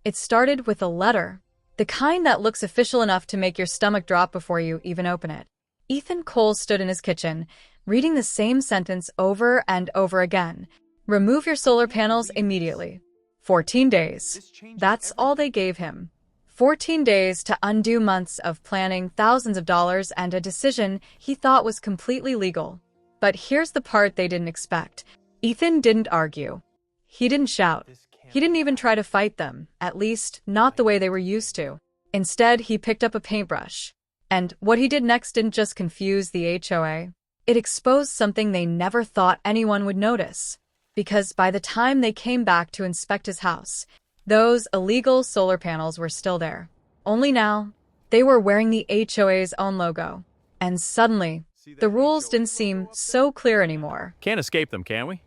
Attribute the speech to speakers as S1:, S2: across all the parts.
S1: It started with a letter, the kind that looks official enough to make your stomach drop before you even open it. Ethan Cole stood in his kitchen, reading the same sentence over and over again. Remove your solar panels immediately. 14 days. That's all they gave him. 14 days to undo months of planning, thousands of dollars, and a decision he thought was completely legal. But here's the part they didn't expect. Ethan didn't argue. He didn't shout. He didn't even try to fight them, at least not the way they were used to. Instead, he picked up a paintbrush. And what he did next didn't just confuse the HOA. It exposed something they never thought anyone would notice. Because by the time they came back to inspect his house, those illegal solar panels were still there. Only now, they were wearing the HOA's own logo. And suddenly, the rules didn't seem so clear anymore.
S2: Can't escape them, can we?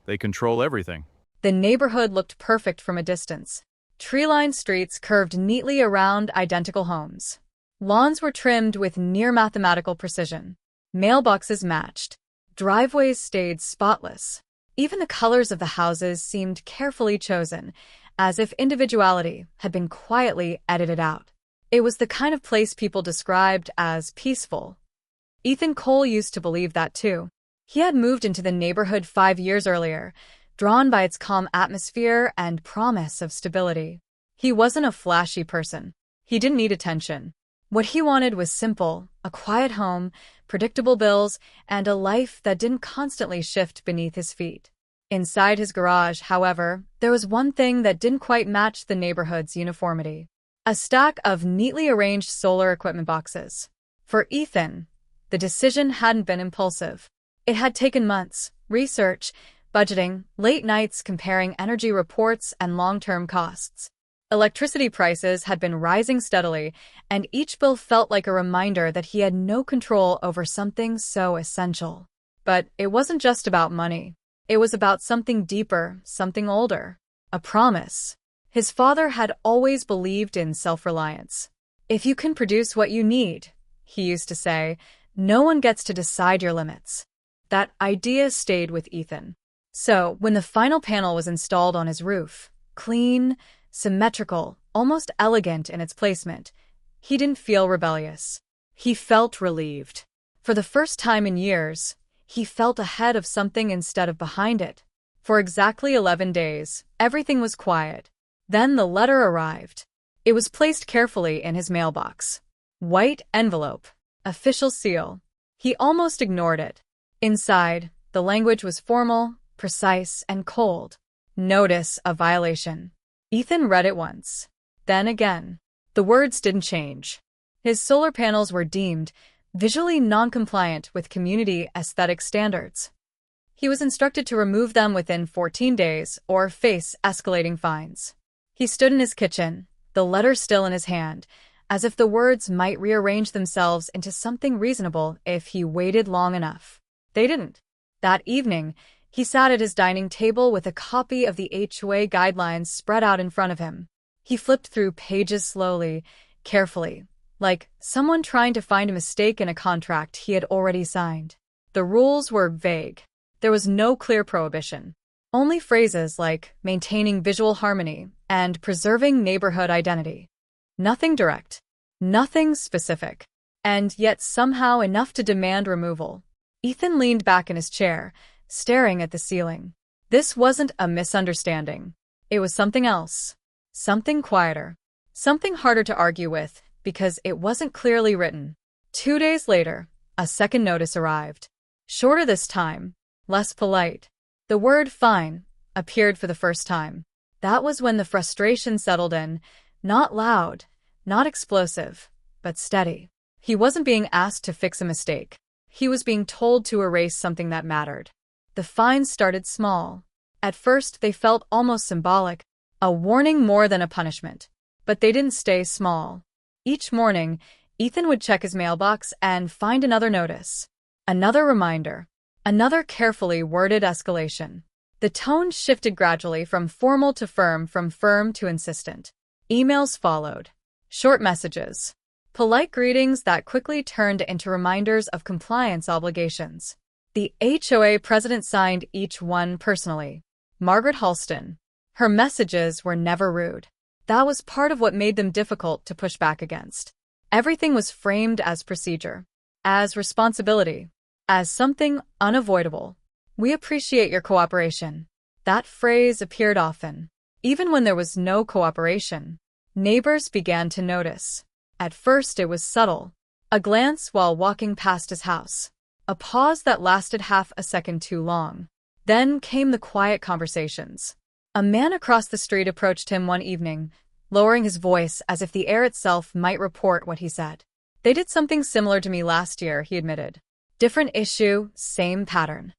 S2: They control everything.
S1: The neighborhood looked perfect from a distance. Tree-lined streets curved neatly around identical homes. Lawns were trimmed with near-mathematical precision. Mailboxes matched. Driveways stayed spotless. Even the colors of the houses seemed carefully chosen, as if individuality had been quietly edited out. It was the kind of place people described as peaceful. Ethan Cole used to believe that too. He had moved into the neighborhood 5 years earlier, drawn by its calm atmosphere and promise of stability. He wasn't a flashy person. He didn't need attention. What he wanted was simple, a quiet home, predictable bills, and a life that didn't constantly shift beneath his feet. Inside his garage, however, there was one thing that didn't quite match the neighborhood's uniformity. A stack of neatly arranged solar equipment boxes. For Ethan, the decision hadn't been impulsive. It had taken months, research, budgeting, late nights comparing energy reports and long-term costs. Electricity prices had been rising steadily, and each bill felt like a reminder that he had no control over something so essential. But it wasn't just about money. It was about something deeper, something older. A promise. His father had always believed in self-reliance. If you can produce what you need, he used to say, no one gets to decide your limits. That idea stayed with Ethan. So, when the final panel was installed on his roof, clean, symmetrical, almost elegant in its placement, he didn't feel rebellious. He felt relieved. For the first time in years, he felt ahead of something instead of behind it. For exactly 11 days, everything was quiet. Then the letter arrived. It was placed carefully in his mailbox. White envelope. Official seal. He almost ignored it. Inside, the language was formal, precise, and cold. Notice of violation. Ethan read it once. Then again. The words didn't change. His solar panels were deemed visually non-compliant with community aesthetic standards. He was instructed to remove them within 14 days or face escalating fines. He stood in his kitchen, the letter still in his hand, as if the words might rearrange themselves into something reasonable if he waited long enough. They didn't. That evening, he sat at his dining table with a copy of the HOA guidelines spread out in front of him. He flipped through pages slowly, carefully, like someone trying to find a mistake in a contract he had already signed. The rules were vague. There was no clear prohibition. Only phrases like maintaining visual harmony and preserving neighborhood identity. Nothing direct. Nothing specific. And yet somehow enough to demand removal. Ethan leaned back in his chair, staring at the ceiling. This wasn't a misunderstanding. It was something else. Something quieter. Something harder to argue with, because it wasn't clearly written. 2 days later, a second notice arrived. Shorter this time, less polite. The word fine appeared for the first time. That was when the frustration settled in, not loud, not explosive, but steady. He wasn't being asked to fix a mistake. He was being told to erase something that mattered. The fines started small. At first, they felt almost symbolic, a warning more than a punishment. But they didn't stay small. Each morning, Ethan would check his mailbox and find another notice. Another reminder. Another carefully worded escalation. The tone shifted gradually from formal to firm, from firm to insistent. Emails followed. Short messages. Polite greetings that quickly turned into reminders of compliance obligations. The HOA president signed each one personally. Margaret Halston. Her messages were never rude. That was part of what made them difficult to push back against. Everything was framed as procedure, as responsibility, as something unavoidable. "We appreciate your cooperation." That phrase appeared often. Even when there was no cooperation, neighbors began to notice. At first it was subtle. A glance while walking past his house. A pause that lasted half a second too long. Then came the quiet conversations. A man across the street approached him one evening, lowering his voice as if the air itself might report what he said. "They did something similar to me last year," he admitted. "Different issue, same pattern."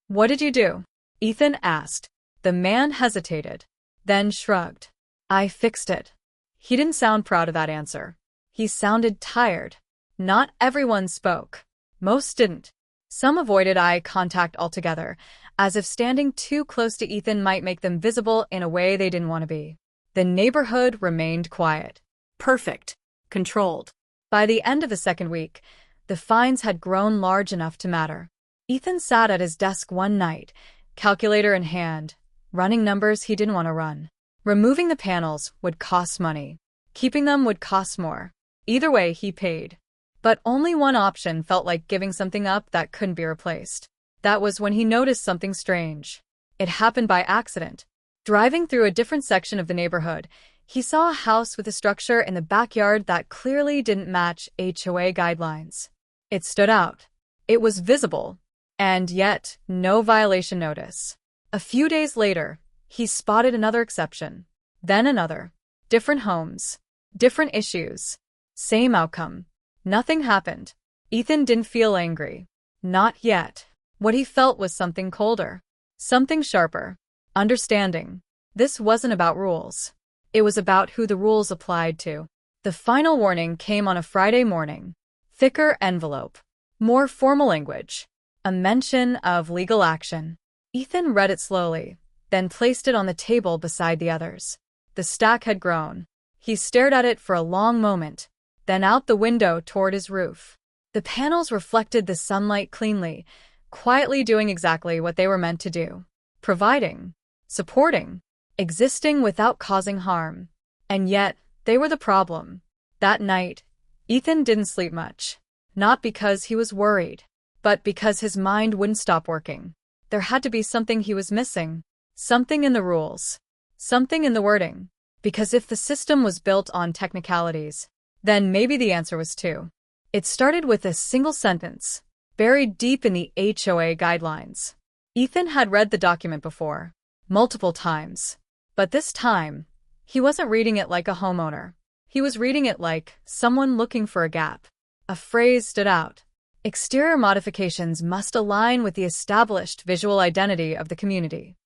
S1: "What did you do?" Ethan asked. The man hesitated, then shrugged. "I fixed it." He didn't sound proud of that answer. He sounded tired. Not everyone spoke. Most didn't. Some avoided eye contact altogether, as if standing too close to Ethan might make them visible in a way they didn't want to be. The neighborhood remained quiet. Perfect. Controlled. By the end of the second week, the fines had grown large enough to matter. Ethan sat at his desk one night, calculator in hand, running numbers he didn't want to run. Removing the panels would cost money. Keeping them would cost more. Either way, he paid. But only one option felt like giving something up that couldn't be replaced. That was when he noticed something strange. It happened by accident. Driving through a different section of the neighborhood, he saw a house with a structure in the backyard that clearly didn't match HOA guidelines. It stood out. It was visible, and yet no violation notice. A few days later, he spotted another exception. Then another. Different homes. Different issues. Same outcome. Nothing happened. Ethan didn't feel angry. Not yet. What he felt was something colder. Something sharper. Understanding. This wasn't about rules. It was about who the rules applied to. The final warning came on a Friday morning. Thicker envelope. More formal language. A mention of legal action. Ethan read it slowly, then placed it on the table beside the others. The stack had grown. He stared at it for a long moment, then out the window toward his roof. The panels reflected the sunlight cleanly, quietly doing exactly what they were meant to do. Providing. Supporting. Existing without causing harm. And yet, they were the problem. That night, Ethan didn't sleep much. Not because he was worried, but because his mind wouldn't stop working. There had to be something he was missing. Something in the rules. Something in the wording. Because if the system was built on technicalities, then maybe the answer was too. It started with a single sentence, buried deep in the HOA guidelines. Ethan had read the document before, multiple times. But this time, he wasn't reading it like a homeowner. He was reading it like someone looking for a gap. A phrase stood out. Exterior modifications must align with the established visual identity of the community.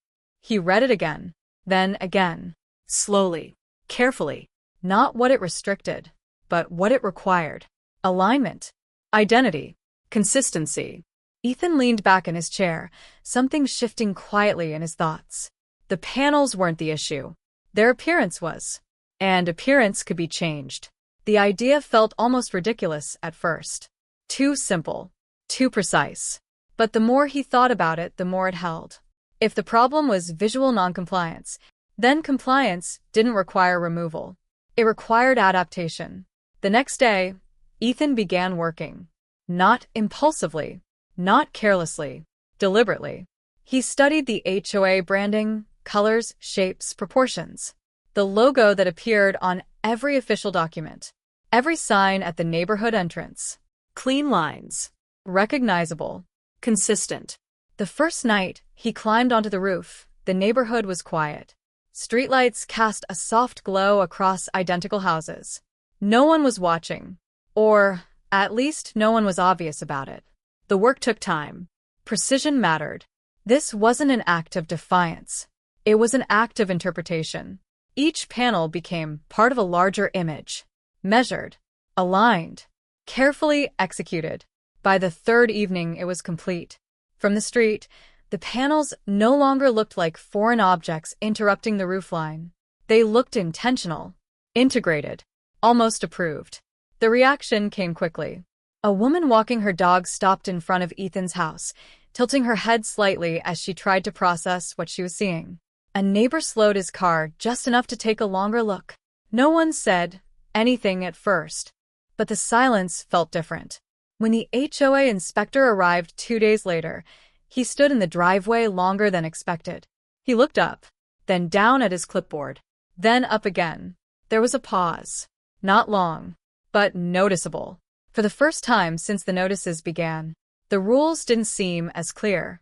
S1: He read it again, then again, slowly, carefully. Not what it restricted, but what it required. Alignment, identity, consistency. Ethan leaned back in his chair, something shifting quietly in his thoughts. The panels weren't the issue. Their appearance was. And appearance could be changed. The idea felt almost ridiculous at first. Too simple. Too precise. But the more he thought about it, the more it held. If the problem was visual noncompliance, then compliance didn't require removal. It required adaptation. The next day, Ethan began working. Not impulsively. Not carelessly. Deliberately. He studied the HOA branding, colors, shapes, proportions. The logo that appeared on every official document. Every sign at the neighborhood entrance. Clean lines. Recognizable. Consistent. The first night, he climbed onto the roof. The neighborhood was quiet. Streetlights cast a soft glow across identical houses. No one was watching. Or, at least, no one was obvious about it. The work took time. Precision mattered. This wasn't an act of defiance. It was an act of interpretation. Each panel became part of a larger image. Measured. Aligned. Carefully executed. By the third evening, it was complete. From the street, the panels no longer looked like foreign objects interrupting the roofline. They looked intentional, integrated, almost approved. The reaction came quickly. A woman walking her dog stopped in front of Ethan's house, tilting her head slightly as she tried to process what she was seeing. A neighbor slowed his car just enough to take a longer look. No one said anything at first, but the silence felt different. When the HOA inspector arrived 2 days later, he stood in the driveway longer than expected. He looked up, then down at his clipboard, then up again. There was a pause. Not long, but noticeable. For the first time since the notices began, the rules didn't seem as clear.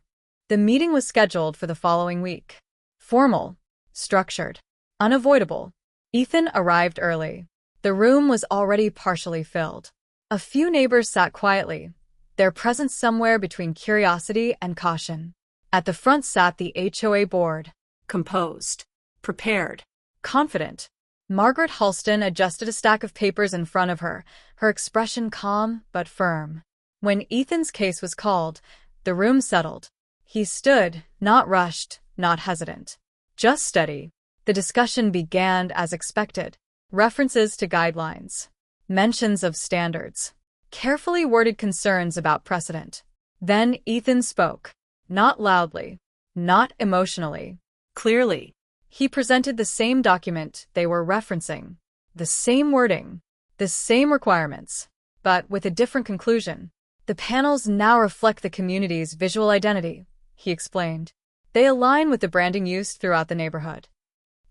S1: The meeting was scheduled for the following week. Formal, structured, unavoidable. Ethan arrived early. The room was already partially filled. A few neighbors sat quietly, their presence somewhere between curiosity and caution. At the front sat the HOA board. Composed, prepared, confident. Margaret Halston adjusted a stack of papers in front of her, her expression calm but firm. When Ethan's case was called, the room settled. He stood, not rushed, not hesitant, just steady. The discussion began as expected. References to guidelines, mentions of standards, carefully worded concerns about precedent. Then Ethan spoke, not loudly, not emotionally, clearly. He presented the same document they were referencing, the same wording, the same requirements, but with a different conclusion. The panels now reflect the community's visual identity, he explained. They align with the branding used throughout the neighborhood.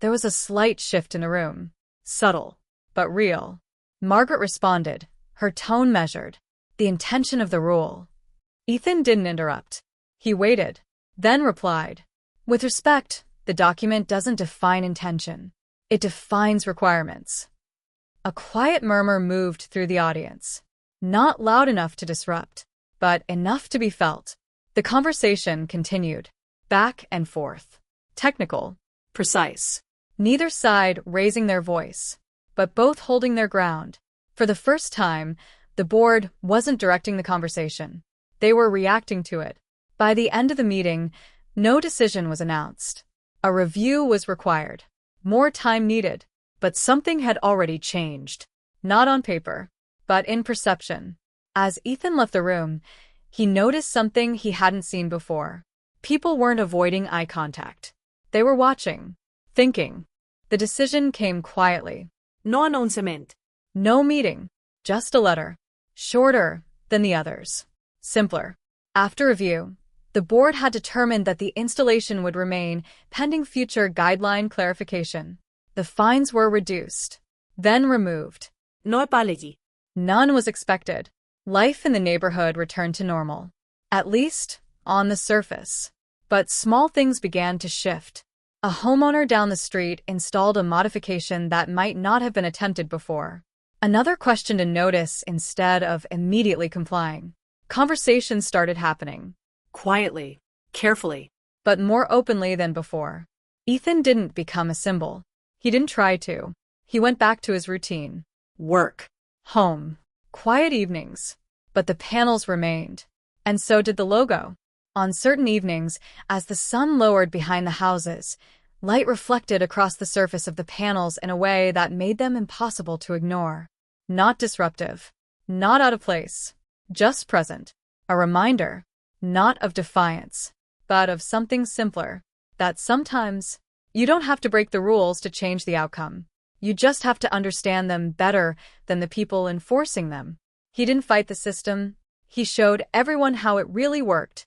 S1: There was a slight shift in the room, subtle, but real. Margaret responded, her tone measured, the intention of the rule. Ethan didn't interrupt. He waited, then replied, with respect, the document doesn't define intention. It defines requirements. A quiet murmur moved through the audience. Not loud enough to disrupt, but enough to be felt. The conversation continued, back and forth. Technical, precise. Neither side raising their voice, but both holding their ground. For the first time, the board wasn't directing the conversation. They were reacting to it. By the end of the meeting, no decision was announced. A review was required. More time needed, but something had already changed. Not on paper, but in perception. As Ethan left the room, he noticed something he hadn't seen before. People weren't avoiding eye contact. They were watching, thinking. The decision came quietly. No announcement. No meeting. Just a letter. Shorter than the others. Simpler. After review, the board had determined that the installation would remain pending future guideline clarification. The fines were reduced, then removed. No apology. None was expected. Life in the neighborhood returned to normal, at least on the surface. But small things began to shift. A homeowner down the street installed a modification that might not have been attempted before. Another questioned a notice instead of immediately complying. Conversations started happening. Quietly, carefully, but more openly than before. Ethan didn't become a symbol. He didn't try to. He went back to his routine. Work. Home. Quiet evenings. But the panels remained. And so did the logo. On certain evenings, as the sun lowered behind the houses, light reflected across the surface of the panels in a way that made them impossible to ignore. Not disruptive. Not out of place. Just present. A reminder. Not of defiance, but of something simpler. That sometimes, you don't have to break the rules to change the outcome. You just have to understand them better than the people enforcing them. He didn't fight the system. He showed everyone how it really worked.